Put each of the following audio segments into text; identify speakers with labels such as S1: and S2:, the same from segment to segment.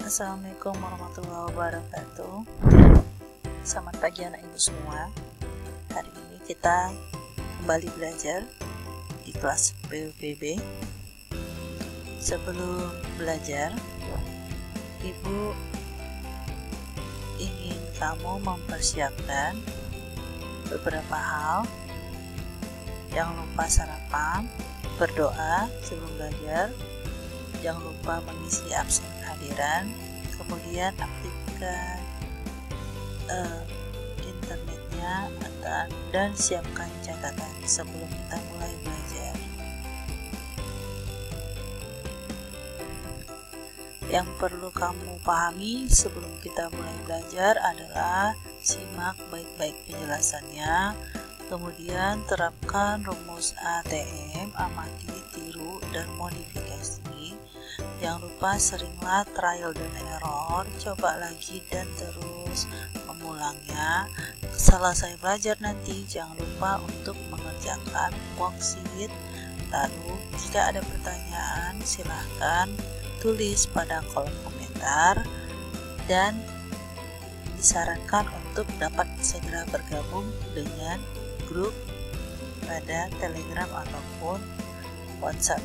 S1: Assalamualaikum warahmatullahi wabarakatuh. Selamat pagi anak ibu semua. Hari ini kita kembali belajar di kelas PUPB. Sebelum belajar, ibu ingin kamu mempersiapkan beberapa hal. Jangan lupa sarapan, berdoa sebelum belajar. Jangan lupa mengisi absen kehadiran, kemudian aktifkan internetnya dan siapkan catatan sebelum kita mulai belajar. Yang perlu kamu pahami sebelum kita mulai belajar adalah simak baik-baik penjelasannya, kemudian terapkan rumus ATM, amati, tiru, dan modifikasi. Jangan lupa seringlah trial dan error, coba lagi dan terus memulangnya. Selesai belajar nanti jangan lupa untuk mengerjakan worksheet. Lalu jika ada pertanyaan silahkan tulis pada kolom komentar, dan disarankan untuk dapat segera bergabung dengan grup pada Telegram ataupun WhatsApp.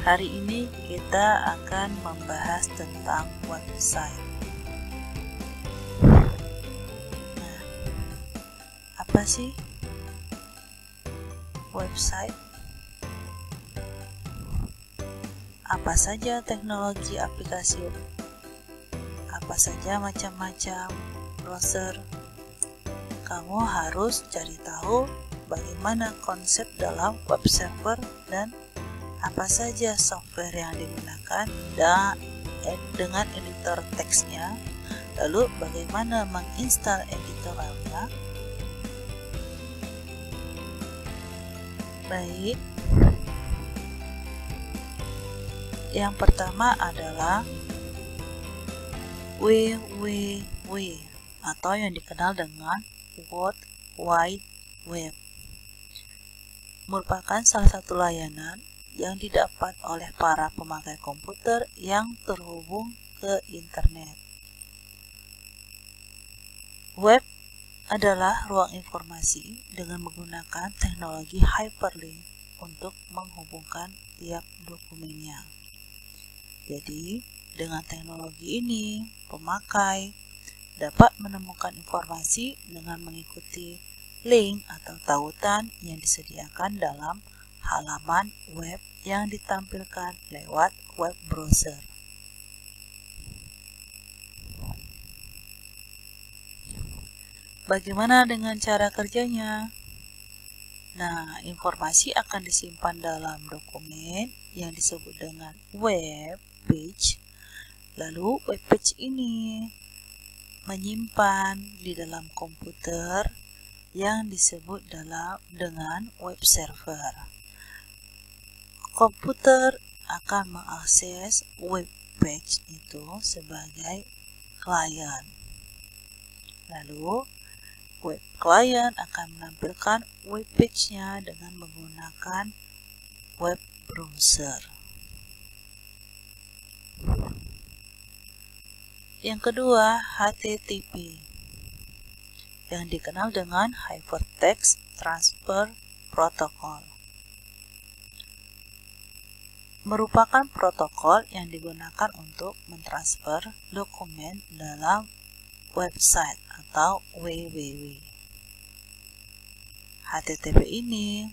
S1: Hari ini kita akan membahas tentang website. Nah, apa sih website? Apa saja teknologi aplikasi? Apa saja macam-macam browser? Kamu harus cari tahu bagaimana konsep dalam web server dan apa saja software yang digunakan dengan editor teksnya, lalu bagaimana menginstal editorialnya. Baik, yang pertama adalah www atau yang dikenal dengan World Wide Web, merupakan salah satu layanan yang didapat oleh para pemakai komputer yang terhubung ke internet. Web adalah ruang informasi dengan menggunakan teknologi hyperlink untuk menghubungkan tiap dokumennya. Jadi, dengan teknologi ini, pemakai dapat menemukan informasi dengan mengikuti link atau tautan yang disediakan dalam halaman web yang ditampilkan lewat web browser. Bagaimana dengan cara kerjanya? Nah, informasi akan disimpan dalam dokumen yang disebut dengan web page. Lalu web page ini menyimpan di dalam komputer yang disebut dengan web server. Komputer akan mengakses web page itu sebagai klien. Lalu, web klien akan menampilkan web page-nya dengan menggunakan web browser. Yang kedua, HTTP, yang dikenal dengan Hypertext Transfer Protocol, merupakan protokol yang digunakan untuk mentransfer dokumen dalam website atau www. HTTP ini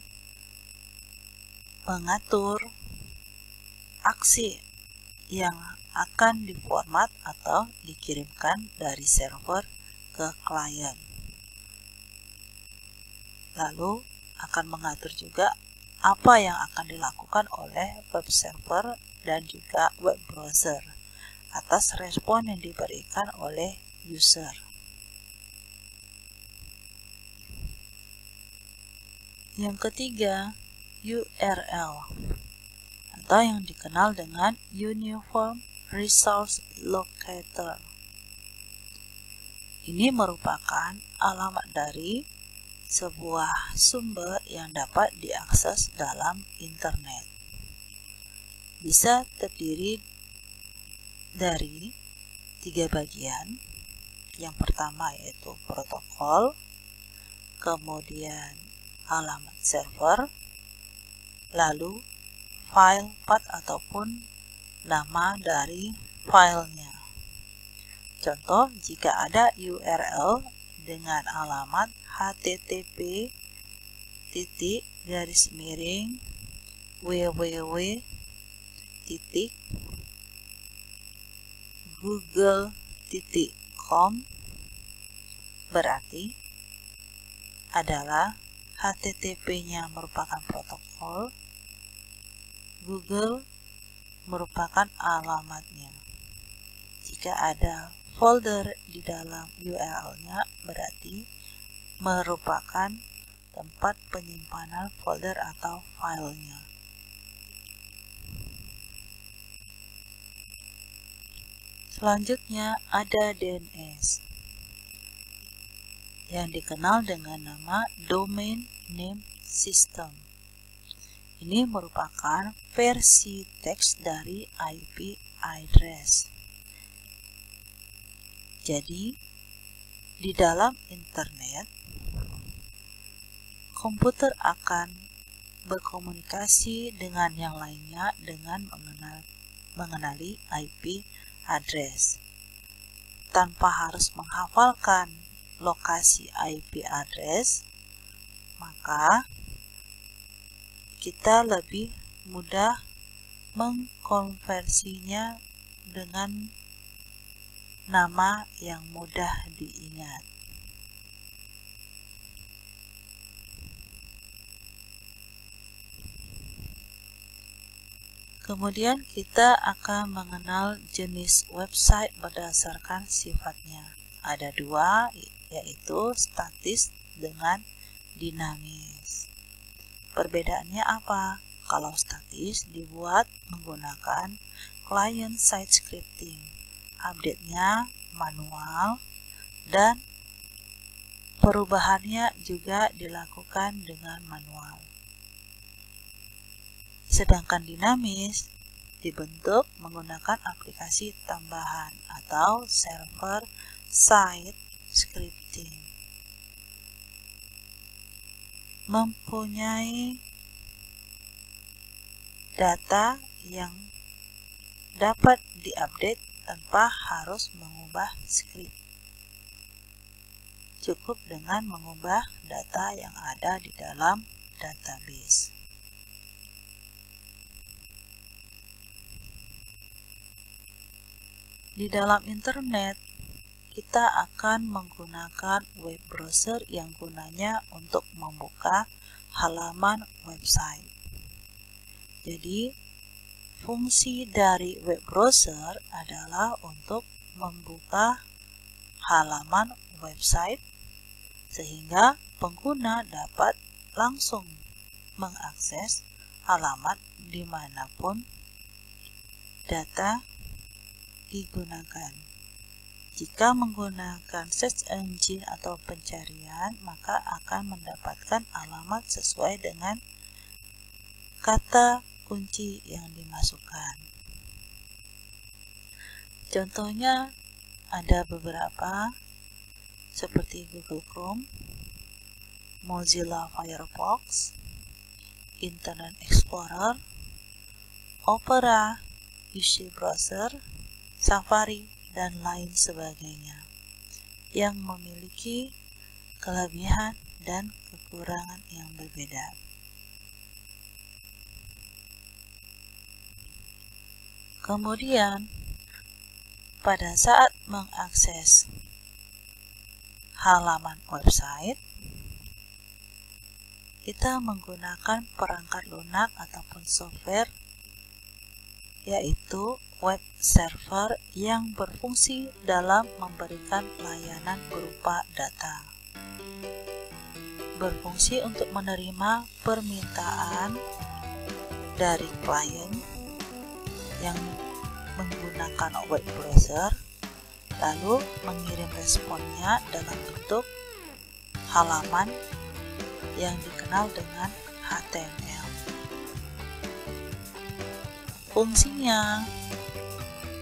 S1: mengatur aksi yang akan diformat atau dikirimkan dari server ke klien. Lalu akan mengatur juga apa yang akan dilakukan oleh web server dan juga web browser atas respon yang diberikan oleh user. Yang ketiga, URL atau yang dikenal dengan Uniform Resource Locator. Ini merupakan alamat dari sebuah sumber yang dapat diakses dalam internet. bisa terdiri dari 3 bagian. Yang pertama yaitu protokol, kemudian alamat server, lalu file path ataupun nama dari filenya. Contoh, jika ada URL dengan alamat http://www.google.com, berarti adalah HTTP-nya merupakan protokol, Google merupakan alamatnya. Jika ada folder di dalam URL-nya, berarti merupakan tempat penyimpanan folder atau filenya. Selanjutnya ada DNS yang dikenal dengan nama Domain Name System. Ini merupakan versi teks dari IP address. Jadi, di dalam internet, komputer akan berkomunikasi dengan yang lainnya dengan mengenali IP address. Tanpa harus menghafalkan lokasi IP address, maka kita lebih mudah mengkonversinya dengan nama yang mudah diingat. Kemudian kita akan mengenal jenis website berdasarkan sifatnya. Ada 2, yaitu statis dengan dinamis. Perbedaannya apa? Kalau statis dibuat menggunakan client-side scripting, update-nya manual, dan perubahannya juga dilakukan dengan manual. Sedangkan dinamis dibentuk menggunakan aplikasi tambahan atau server-side scripting. Mempunyai data yang dapat diupdate tanpa harus mengubah script. Cukup dengan mengubah data yang ada di dalam database. Di dalam internet, kita akan menggunakan web browser yang gunanya untuk membuka halaman website. Jadi, fungsi dari web browser adalah untuk membuka halaman website sehingga pengguna dapat langsung mengakses halaman dimanapun data digunakan. Jika menggunakan search engine atau pencarian, maka akan mendapatkan alamat sesuai dengan kata kunci yang dimasukkan. Contohnya ada beberapa seperti Google Chrome, Mozilla Firefox, Internet Explorer, Opera, UC Browser, Safari, dan lain sebagainya yang memiliki kelebihan dan kekurangan yang berbeda. Kemudian, pada saat mengakses halaman website, kita menggunakan perangkat lunak ataupun software, yaitu web server yang berfungsi dalam memberikan layanan berupa data. Berfungsi untuk menerima permintaan dari klien yang menggunakan web browser, lalu mengirim responnya dalam bentuk halaman yang dikenal dengan HTML. Fungsinya,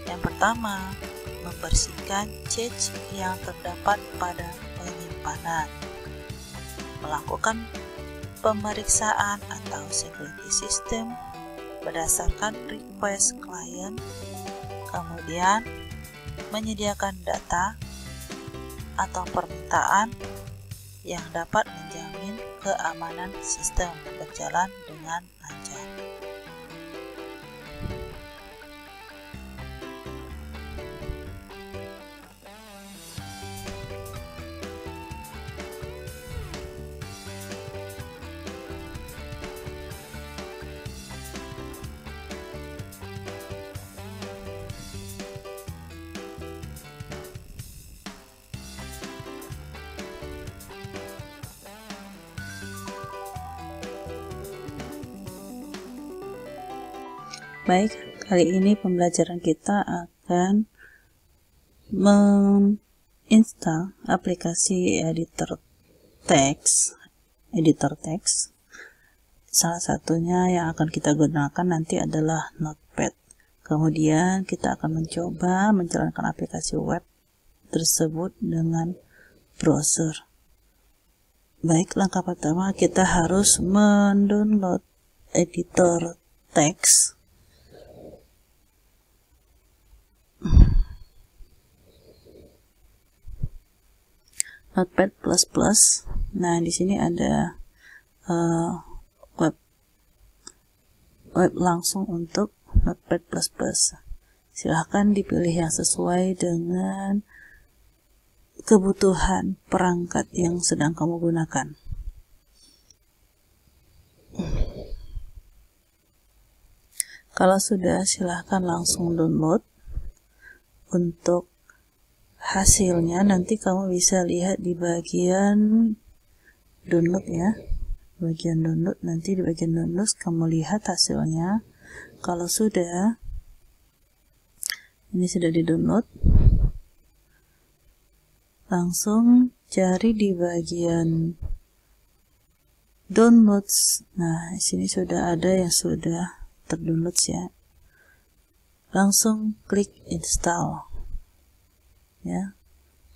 S1: yang pertama, membersihkan cache yang terdapat pada penyimpanan, melakukan pemeriksaan atau security system berdasarkan request klien, kemudian menyediakan data atau permintaan yang dapat menjamin keamanan sistem berjalan dengan lancar. Baik, kali ini pembelajaran kita akan menginstal aplikasi editor teks. Salah satunya yang akan kita gunakan nanti adalah Notepad. Kemudian kita akan mencoba menjalankan aplikasi web tersebut dengan browser. Baik, langkah pertama kita harus mendownload editor teks. Notepad++. Nah, di sini ada web langsung untuk Notepad++. Silahkan dipilih yang sesuai dengan kebutuhan perangkat yang sedang kamu gunakan. Kalau sudah, silahkan langsung download. Untuk hasilnya nanti kamu bisa lihat di bagian download ya. Nanti di bagian download kamu lihat hasilnya. Kalau sudah, ini sudah di download, langsung cari di bagian downloads. Nah, di sini sudah ada yang sudah terdownload ya. Langsung klik install ya.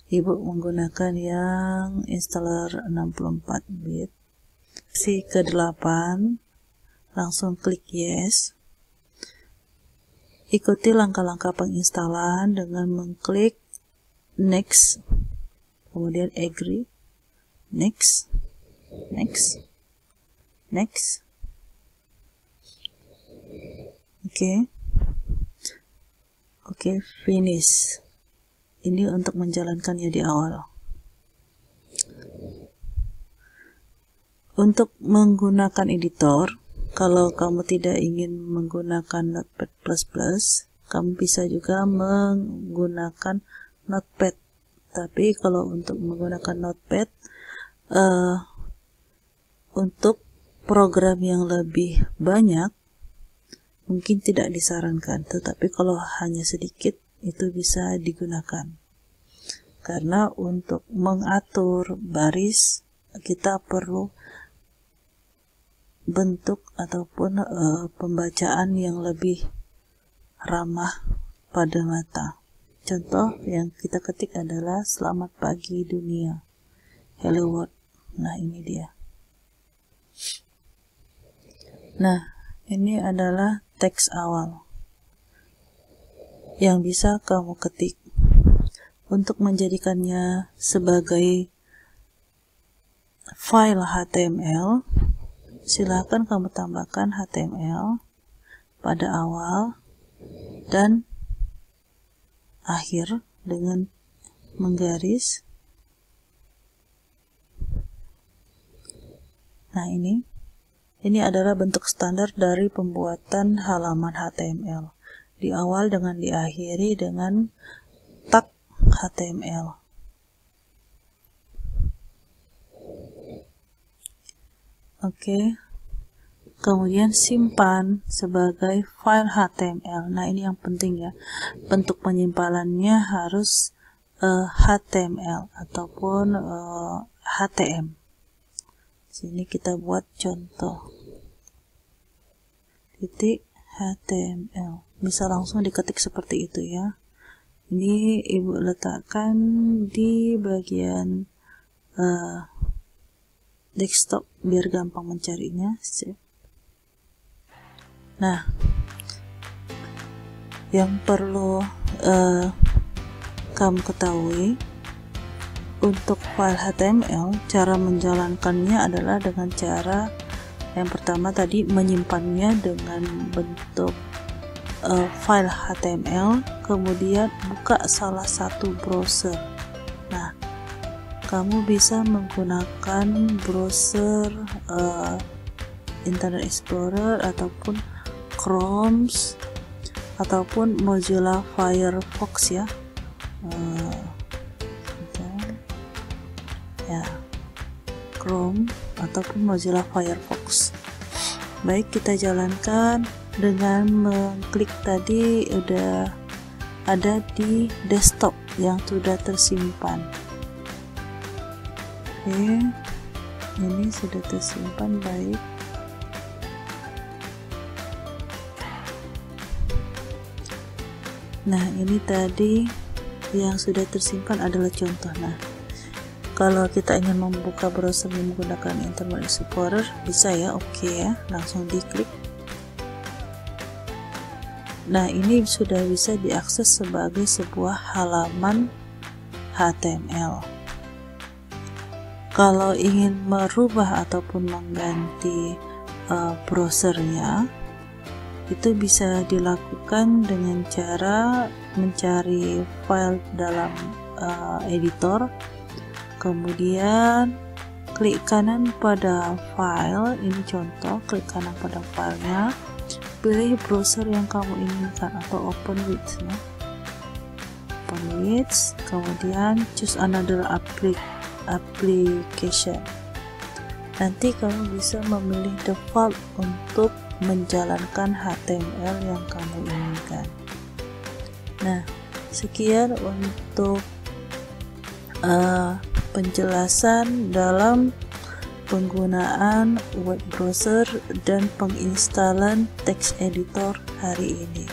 S1: Ibu menggunakan yang installer 64 bit versi ke-8. Langsung klik yes. Ikuti langkah-langkah penginstalan dengan mengklik next, kemudian agree, next. Oke, finish. Ini untuk menjalankannya di awal. Untuk menggunakan editor, kalau kamu tidak ingin menggunakan Notepad++, kamu bisa juga menggunakan Notepad. Tapi kalau untuk menggunakan Notepad, untuk program yang lebih banyak, mungkin tidak disarankan, tetapi kalau hanya sedikit itu bisa digunakan. Karena untuk mengatur baris kita perlu bentuk ataupun pembacaan yang lebih ramah pada mata. Contoh yang kita ketik adalah selamat pagi dunia, hello world. Nah, ini dia. Nah, ini adalah teks awal yang bisa kamu ketik. Untuk menjadikannya sebagai file HTML, silakan kamu tambahkan HTML pada awal dan akhir dengan menggaris. Nah, ini adalah bentuk standar dari pembuatan halaman HTML. Di awal dengan diakhiri dengan tag HTML. Oke. Kemudian simpan sebagai file HTML. Nah, ini yang penting ya. Bentuk penyimpanannya harus HTML ataupun HTM. Sini kita buat contoh. Titik HTML. Bisa langsung diketik seperti itu ya. Ini Ibu letakkan di bagian desktop biar gampang mencarinya. Nah, yang perlu kamu ketahui, untuk file HTML, cara menjalankannya adalah dengan cara yang pertama tadi, menyimpannya dengan bentuk file HTML, kemudian buka salah satu browser. Nah, kamu bisa menggunakan browser Internet Explorer ataupun Chrome ataupun Mozilla Firefox ya. Chrome ataupun Mozilla Firefox. Baik, kita jalankan dengan mengklik tadi udah ada di desktop yang sudah tersimpan. Oke, ini sudah tersimpan. Baik, nah ini tadi yang sudah tersimpan adalah contoh. Nah, kalau kita ingin membuka browser menggunakan Internet Explorer bisa ya. Oke ya, langsung diklik. Nah, ini sudah bisa diakses sebagai sebuah halaman HTML. Kalau ingin merubah ataupun mengganti browsernya, itu bisa dilakukan dengan cara mencari file dalam editor, kemudian klik kanan pada file. Ini contoh, klik kanan pada filenya, pilih browser yang kamu inginkan atau open with ya. Open with, kemudian choose another application. Nanti kamu bisa memilih default untuk menjalankan HTML yang kamu inginkan. Nah, sekian untuk penjelasan dalam penggunaan web browser dan penginstalan text editor hari ini.